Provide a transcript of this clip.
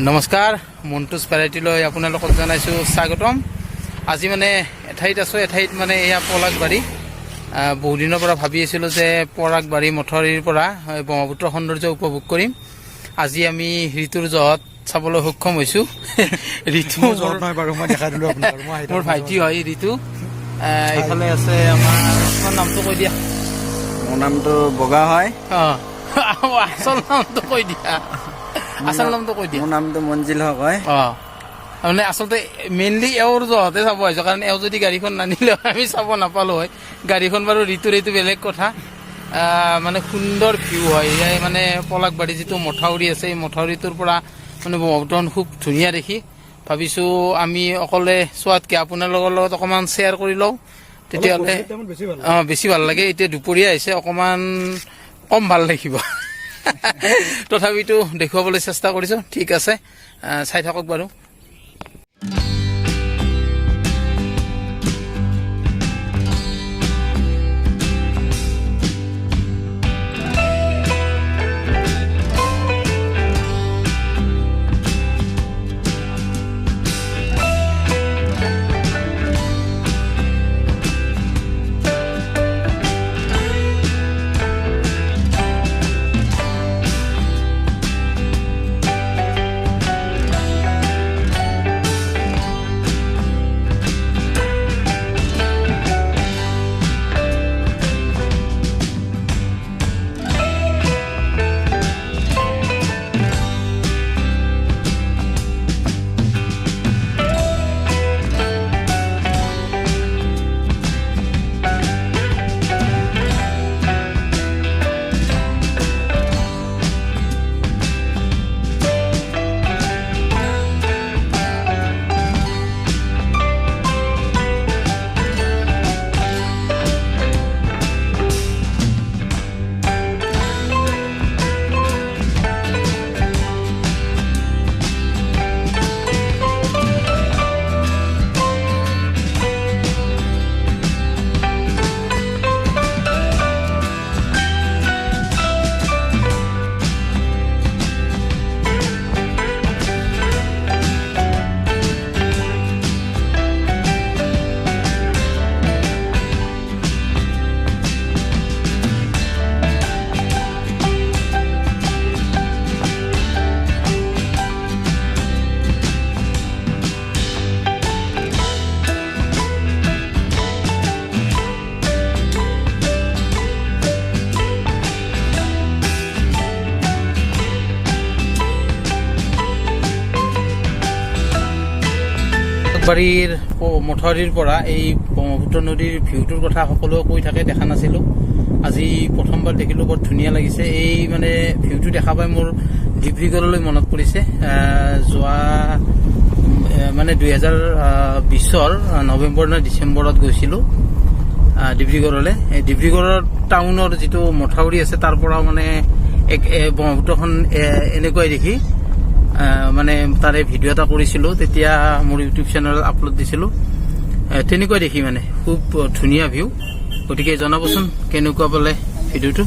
নমস্কাৰ মন্টুজ ভেৰাইটিলৈ আপোনালোকক জনাইছোঁ স্বাগতম। আজি মানে এঠাইত আছোঁ, এঠাইত মানে এয়া পলাকবাৰী। বহুদিনৰ পৰা ভাবি আছিলোঁ যে পলাকবাৰী মঠৰীৰ পৰা ব্ৰহ্মপুত্ৰ সৌন্দৰ্য উপভোগ কৰিম। আজি আমি ঋতুৰ জহত চাবলৈ সক্ষম হৈছোঁ। ঋতু মোৰ ভাইটি হয় ঋতু। এইফালে আছে আমাৰ নামটো কৈ দিয়া। মোৰ নামটো বগা হয়। আচল নামটো কৈ দিয়া। আচল নামটো কৈ দিয়া। মোৰ নামটো মঞ্জিল হক হয়। মানে আচলতে মেইনলি এওঁৰ জহতে চাব আহিছোঁ, কাৰণ এওঁ যদি গাড়ীখন নানিলে আমি চাব নাপালোঁ হয়। গাড়ীখন বাৰু ঋতুৰ এইটো বেলেগ কথা। মানে সুন্দৰ ভিউ হয়। এয়াই মানে পলাকবাৰী যিটো মথাউৰি আছে, এই মথাউৰিটোৰ পৰা মানে ব্ৰহ্মপুত্ৰখন খুব ধুনীয়া দেখি ভাবিছোঁ আমি অকলে চোৱাতকৈ আপোনালোকৰ লগত অকণমান শ্বেয়াৰ কৰি লওঁ, তেতিয়াহ'লে বেছি ভাল লাগে। এতিয়া দুপৰীয়া আহিছে, অকণমান কম ভাল লাগিব। তথাপিতো দেখুৱাবলৈ চেষ্টা কৰিছোঁ। ঠিক আছে, চাই থাকক বাৰু। বাৰীৰ মথাউৰিৰ পৰা এই ব্ৰহ্মপুত্ৰ নদীৰ ভিউটোৰ কথা সকলোৱে কৈ থাকে, দেখা নাছিলোঁ। আজি প্ৰথমবাৰ দেখিলোঁ, বৰ ধুনীয়া লাগিছে। এই মানে ভিউটো দেখা পাই মোৰ ডিব্ৰুগড়লৈ মনত পৰিছে। যোৱা মানে 2020 নৱেম্বৰ নে ডিচেম্বৰত গৈছিলোঁ ডিব্ৰুগড়লৈ। এই ডিব্ৰুগড়ৰ টাউনৰ যিটো মথাউৰি আছে, তাৰ পৰা মানে ব্ৰহ্মপুত্ৰখন এনেকুৱাই দেখি মানে তাৰে ভিডিঅ' এটা কৰিছিলোঁ, তেতিয়া মোৰ ইউটিউব চেনেলত আপলোড দিছিলোঁ। তেনেকুৱা দেখি মানে খুব ধুনীয়া ভিউ। গতিকে জনাবচোন কেনেকুৱা পালে ভিডিঅ'টো।